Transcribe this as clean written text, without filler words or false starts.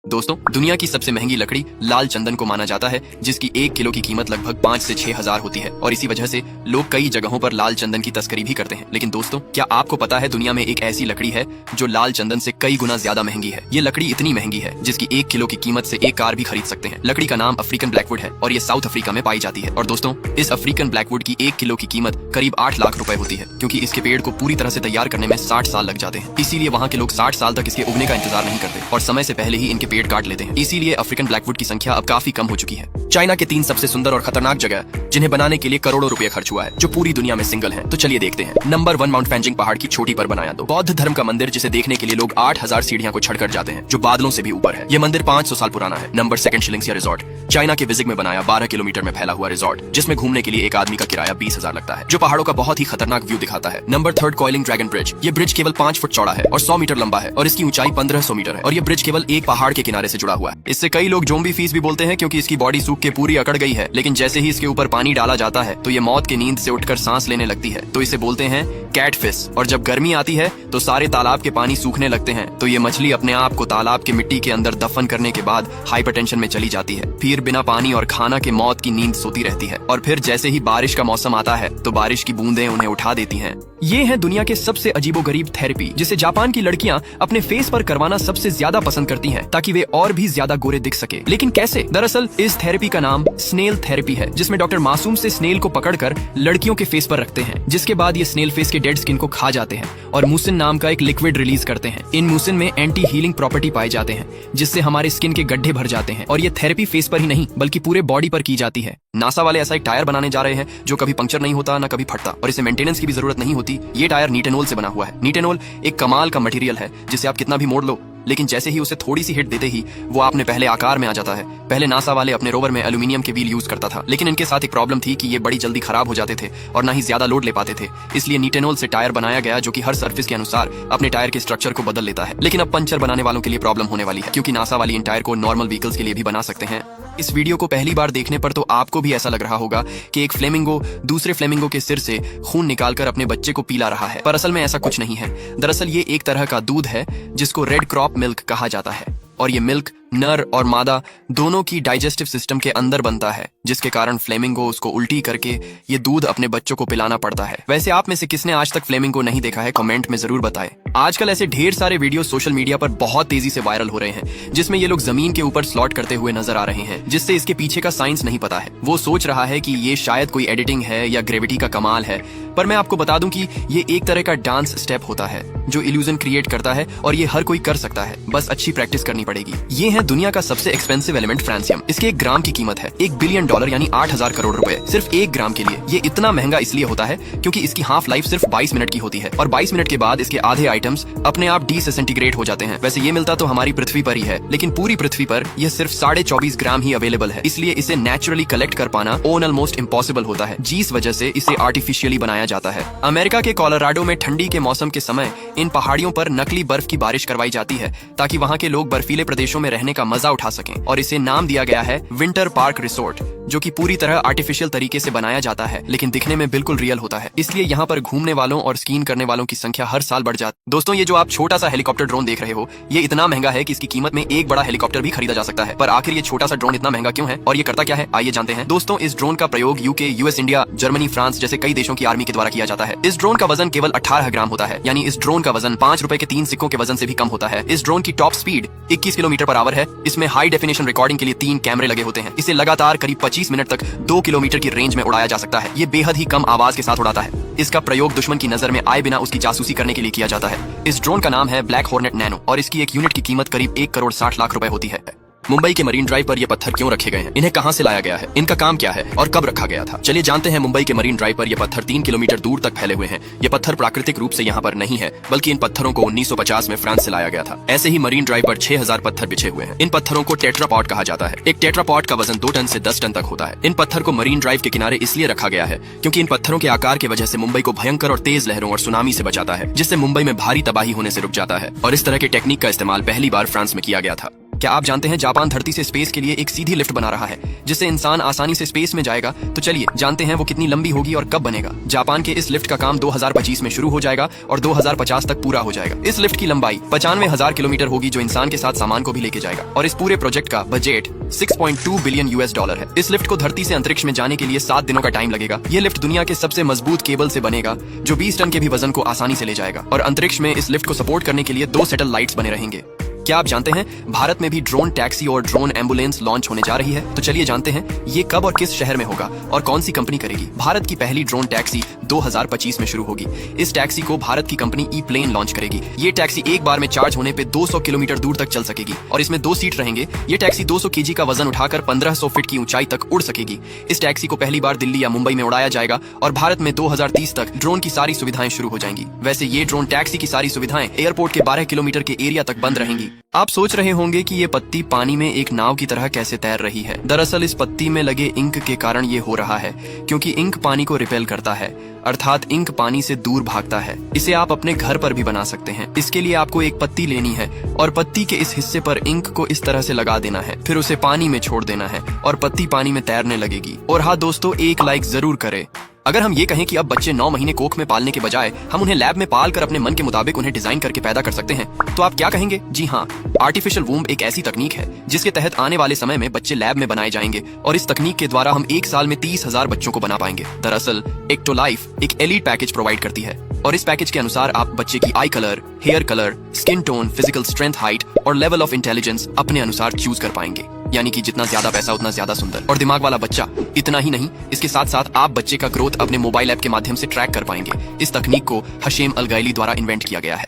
दोस्तों, दुनिया की सबसे महंगी लकड़ी लाल चंदन को माना जाता है, जिसकी 1 किलो की कीमत लगभग 5 से 6 हजार होती है और इसी वजह से लोग कई जगहों पर लाल चंदन की तस्करी भी करते हैं। लेकिन दोस्तों, क्या आपको पता है दुनिया में एक ऐसी लकड़ी है जो लाल चंदन से कई गुना ज्यादा महंगी है। ये लकड़ी इतनी महंगी है जिसकी 1 किलो की कीमत से एक कार भी खरीद सकते हैं। लकड़ी का नाम अफ्रीकन ब्लैकवुड है और ये साउथ अफ्रीका में पाई जाती है। और दोस्तों, इस अफ्रीकन ब्लैकवुड की 1 किलो की कीमत करीब 8 लाख रुपए होती है, क्योंकि इसके पेड़ को पूरी तरह से तैयार करने में 60 साल लग जाते हैं। इसीलिए वहाँ के लोग 60 साल तक इसके उगने का इंतजार नहीं करते और समय से पहले ही इनके पेड़ काट लेते हैं। इसीलिए अफ्रीकन ब्लैकवुड की संख्या अब काफी कम हो चुकी है। चाइना के 3 सबसे सुंदर और खतरनाक जगह जिन्हें बनाने के लिए करोड़ों रुपए खर्च हुआ है, जो पूरी दुनिया में सिंगल है। तो चलिए देखते हैं। नंबर 1, माउंट फैंजिंग पहाड़ की चोटी पर बनाया बौद्ध धर्म का मंदिर, जिसे देखने के लिए लोग 8000 सीढ़ियां को चढ़कर जाते हैं, जो बादलों से भी ऊपर है। ये मंदिर 500 साल पुराना है। नंबर 2, शिलिंगसिया रिजॉर्ट, चाइना के विजिग में बनाया 12 किलोमीटर में फैला हुआ रिजॉर्ट, जिसमें घूमने के लिए एक आदमी का किराया 20,000 लगता है, जो पहाड़ों का बहुत ही खतरनाक व्यू दिखाता है। Number 3, coiling dragon bridge. ये ब्रिज केवल 5 फुट चौड़ा है और 100 मीटर लंबा है और इसकी ऊंचाई 1500 मीटर है और ये ब्रिज केवल एक पहाड़ के किनारे से जुड़ा हुआ है। इससे कई लोग जोम्बी फीस भी बोलते हैं, क्योंकि इसकी बॉडी सूख के पूरी अकड़ गई है। लेकिन जैसे ही इसके ऊपर पानी डाला जाता है तो ये मौत की नींद से उठकर सांस लेने लगती है, तो इसे बोलते हैं कैटफिश। और जब गर्मी आती है तो सारे तालाब के पानी सूखने लगते हैं, तो ये मछली अपने आप को तालाब के मिट्टी के अंदर दफन करने के बाद हाइपरटेंशन में चली जाती है। फिर बिना पानी और खाना के मौत की नींद सोती रहती है और फिर जैसे ही बारिश का मौसम आता है तो बारिश की बूंदें उन्हें उठा देती हैं। ये है दुनिया के सबसे अजीबोगरीब थेरेपी, जिसे जापान की लड़कियां अपने फेस पर करवाना सबसे ज्यादा पसंद करती हैं, ताकि वे और भी ज्यादा गोरे दिख सके। लेकिन कैसे? दरअसल इस थेरेपी का नाम स्नेल थेरेपी है, जिसमें डॉक्टर मासूम से स्नेल को पकड़कर लड़कियों के फेस पर रखते हैं, जिसके बाद ये स्नेल फेस के डेड स्किन को खा जाते हैं और मुसिन नाम का एक लिक्विड रिलीज करते हैं। इन मुसिन में एंटी हीलिंग प्रॉपर्टी पाए जाते हैं, जिससे हमारे स्किन के गड्ढे भर जाते हैं। और ये थेरेपी फेस पर ही नहीं बल्कि पूरे बॉडी पर की जाती है। नासा वाले ऐसा एक टायर बनाने जा रहे हैं जो कभी पंक्चर नहीं होता, न कभी फटता, और इसे मेंटेनेंस की भी जरूरत नहीं होती। ये टायर नीटेनोल से बना हुआ है। नीटेनोल एक कमाल का मटेरियल है, जिसे आप कितना भी मोड़ लो, लेकिन जैसे ही उसे थोड़ी सी हिट देते ही वो आपने पहले आकार में आ जाता है। पहले नासा वाले अपने रोवर में एल्यूमिनियम के व्हील यूज करता था, लेकिन इनके साथ एक प्रॉब्लम थी कि ये बड़ी जल्दी खराब हो जाते थे और ना ही ज्यादा लोड ले पाते थे। इसलिए नीटेनोल से टायर बनाया गया, जो कि हर सर्फेस के अनुसार अपने टायर के स्ट्रक्चर को बदल लेता है। लेकिन अब पंचर बनाने वालों के लिए प्रॉब्लम होने वाली है, क्योंकि नासा वाली इन टायर को नॉर्मल व्हीकल्स के लिए भी बना सकते हैं। इस वीडियो को पहली बार देखने पर तो आपको भी ऐसा लग रहा होगा कि एक फ्लेमिंगो दूसरे फ्लेमिंगो के सिर से खून निकालकर अपने बच्चे को पिला रहा है, पर असल में ऐसा कुछ नहीं है। दरअसल ये एक तरह का दूध है जिसको रेड क्रॉप मिल्क कहा जाता है, और ये मिल्क नर और मादा दोनों की डाइजेस्टिव सिस्टम के अंदर बनता है, जिसके कारण फ्लेमिंगो उसको उल्टी करके ये दूध अपने बच्चों को पिलाना पड़ता है। वैसे आप में से किसने आज तक फ्लेमिंगो नहीं देखा है, कमेंट में जरूर बताएं। आजकल ऐसे ढेर सारे वीडियो सोशल मीडिया पर बहुत तेजी से वायरल हो रहे हैं, जिसमें ये लोग जमीन के ऊपर स्लॉट करते हुए नजर आ रहे हैं, जिससे इसके पीछे का साइंस नहीं पता है। वो सोच रहा है कि ये शायद कोई एडिटिंग है या ग्रेविटी का कमाल है, पर मैं आपको बता दूं कि ये एक तरह का डांस स्टेप होता है जो इल्यूजन क्रिएट करता है, और ये हर कोई कर सकता है, बस अच्छी प्रैक्टिस करनी पड़ेगी। ये है दुनिया का सबसे एक्सपेंसिव एलिमेंट फ्रांसियम। इसके 1 ग्राम की कीमत है $1 बिलियन यानी 8000 करोड़ रुपए, सिर्फ 1 ग्राम के लिए। ये इतना महंगा इसलिए होता है क्योंकि इसकी हाफ लाइफ सिर्फ 22 मिनट की होती है और 22 मिनट के बाद इसके आधे आइटम्स अपने आप डिसेंटीग्रेट हो जाते हैं। वैसे ये मिलता तो हमारी पृथ्वी पर ही है, लेकिन पूरी पृथ्वी पर यह सिर्फ 24.5 ग्राम ही अवेलेबल है, इसलिए इसे नेचुरली कलेक्ट कर पाना ऑलमोस्ट इम्पॉसिबल होता है, जिस वजह से इसे आर्टिफिशियली बनाया जाता है। अमेरिका के कोलोराडो में ठंडी के मौसम के समय इन पहाड़ियों पर नकली बर्फ की बारिश करवाई जाती है, ताकि वहाँ के लोग बर्फीले प्रदेशों में रहने का मजा उठा सकें, और इसे नाम दिया गया है विंटर पार्क रिसोर्ट, जो कि पूरी तरह आर्टिफिशियल तरीके से बनाया जाता है, लेकिन दिखने में बिल्कुल रियल होता है। इसलिए यहाँ पर घूमने वालों और स्कीइंग करने वालों की संख्या हर साल बढ़ जाती है। दोस्तों, ये जो आप छोटा सा हेलीकॉप्टर ड्रोन देख रहे हो, ये इतना महंगा है कि इसकी कीमत में एक बड़ा हेलीकॉप्टर भी खरीदा जा सकता है। पर आखिर ये छोटा सा ड्रोन इतना महंगा क्यों है और ये करता क्या है, आइए जानते हैं। दोस्तों, इस ड्रोन का प्रयोग UK, US, India, Germany, France जैसे कई देशों की आर्मी के द्वारा किया जाता है। इस ड्रोन का वजन केवल 18 ग्राम होता है, यानी इस ड्रोन का वजन 5 रुपए के 3 सिक्कों के वजन से भी कम होता है। इस ड्रोन की top speed 21 kilometre per hour है। इसमें हाई डेफिनेशन रिकॉर्डिंग के लिए 3 कैमरे लगे होते हैं। इसे लगातार करीब 25 मिनट तक 2 किलोमीटर की रेंज में उड़ाया जा सकता है। ये बेहद ही कम आवाज के साथ उड़ाता है। इसका प्रयोग दुश्मन की नजर में आए बिना उसकी जासूसी करने के लिए किया जाता है। इस ड्रोन का नाम है ब्लैक हॉर्नेट नैनो और इसकी एक यूनिट की कीमत करीब 1 करोड़ 60 लाख रुपए होती है। मुंबई के मरीन ड्राइव पर ये पत्थर क्यों रखे गए हैं, इन्हें कहां से लाया गया है, इनका काम क्या है और कब रखा गया था, चलिए जानते हैं। मुंबई के मरीन ड्राइव पर ये पत्थर 3 किलोमीटर दूर तक फैले हुए हैं। ये पत्थर प्राकृतिक रूप से यहाँ पर नहीं है, बल्कि इन पत्थरों को 1950 में फ्रांस से लाया गया था। ऐसे ही मरीन ड्राइव पर 6000 पत्थर बिछे हुए हैं। इन पत्थरों को टेट्रापॉड कहा जाता है। एक टेट्रापॉड का वजन 2 टन से 10 टन तक होता है। इन पत्थर को मरीन ड्राइव के किनारे इसलिए रखा गया है क्योंकि इन पत्थरों के आकार की वजह से मुंबई को भयंकर और तेज लहरों और सुनामी से बचाता है, जिससे मुंबई में भारी तबाही होने से रुक जाता है। और इस तरह के टेक्निक का इस्तेमाल पहली बार फ्रांस में किया गया था। क्या आप जानते हैं जापान धरती से स्पेस के लिए एक सीधी लिफ्ट बना रहा है जिससे इंसान आसानी से स्पेस में जाएगा। तो चलिए जानते हैं वो कितनी लंबी होगी और कब बनेगा। जापान के इस लिफ्ट का काम 2025 में शुरू हो जाएगा और 2050 तक पूरा हो जाएगा। इस लिफ्ट की लंबाई 95,000 किलोमीटर होगी जो इंसान के साथ सामान को भी लेके जाएगा और इस पूरे प्रोजेक्ट का बजट $6.2 बिलियन है। इस लिफ्ट को धरती से अंतरिक्ष में जाने के लिए 7 दिनों का टाइम लगेगा। ये लिफ्ट दुनिया के सबसे मजबूत केबल से बनेगा जो 20 टन के भी वजन को आसानी से ले जाएगा और अंतरिक्ष में इस लिफ्ट को सपोर्ट करने के लिए 2 सैटेलाइट्स बने रहेंगे। क्या आप जानते हैं भारत में भी ड्रोन टैक्सी और ड्रोन एम्बुलेंस लॉन्च होने जा रही है। तो चलिए जानते हैं ये कब और किस शहर में होगा और कौन सी कंपनी करेगी। भारत की पहली ड्रोन टैक्सी 2025 में शुरू होगी। इस टैक्सी को भारत की कंपनी ई प्लेन लॉन्च करेगी। ये टैक्सी एक बार में चार्ज होने पे 200 किलोमीटर दूर तक चल सकेगी और इसमें 2 सीट रहेंगे। ये टैक्सी 200 केजी का वजन उठाकर 1500 फीट की ऊंचाई तक उड़ सकेगी। इस टैक्सी को पहली बार दिल्ली या मुंबई में उड़ाया जाएगा और भारत में 2030 तक ड्रोन की सारी सुविधाएं शुरू हो जाएंगी। वैसे ये ड्रोन टैक्सी की सारी सुविधाएं एयरपोर्ट के 12 किलोमीटर के एरिया तक बंद रहेंगी। आप सोच रहे होंगे कि ये पत्ती पानी में एक नाव की तरह कैसे तैर रही है। दरअसल इस पत्ती में लगे इंक के कारण ये हो रहा है क्योंकि इंक पानी को रिपेल करता है, अर्थात इंक पानी से दूर भागता है। इसे आप अपने घर पर भी बना सकते हैं। इसके लिए आपको एक पत्ती लेनी है और पत्ती के इस हिस्से पर इंक को इस तरह से लगा देना है, फिर उसे पानी में छोड़ देना है और पत्ती पानी में तैरने लगेगी। और हाँ दोस्तों, एक लाइक जरूर करें। अगर हम ये कहें कि अब बच्चे 9 महीने कोख में पालने के बजाय हम उन्हें लैब में पाल कर अपने मन के मुताबिक उन्हें डिजाइन करके पैदा कर सकते हैं, तो आप क्या कहेंगे? जी हाँ, आर्टिफिशियल वूम्ब एक ऐसी तकनीक है जिसके तहत आने वाले समय में बच्चे लैब में बनाए जाएंगे और इस तकनीक के द्वारा हम 1 साल में 30,000 बच्चों को बना पाएंगे। दरअसल एक्टोलाइफ एक एलीट पैकेज प्रोवाइड करती है और इस पैकेज के अनुसार आप बच्चे की eye colour, hair colour, skin tone, physical strength, height और लेवल ऑफ इंटेलिजेंस अपने अनुसार चूज कर पाएंगे। यानी कि जितना ज्यादा पैसा उतना ज्यादा सुंदर और दिमाग वाला बच्चा। इतना ही नहीं, इसके साथ साथ आप बच्चे का ग्रोथ अपने मोबाइल ऐप के माध्यम से ट्रैक कर पाएंगे। इस तकनीक को हशेम अलगाइली द्वारा इन्वेंट किया गया है।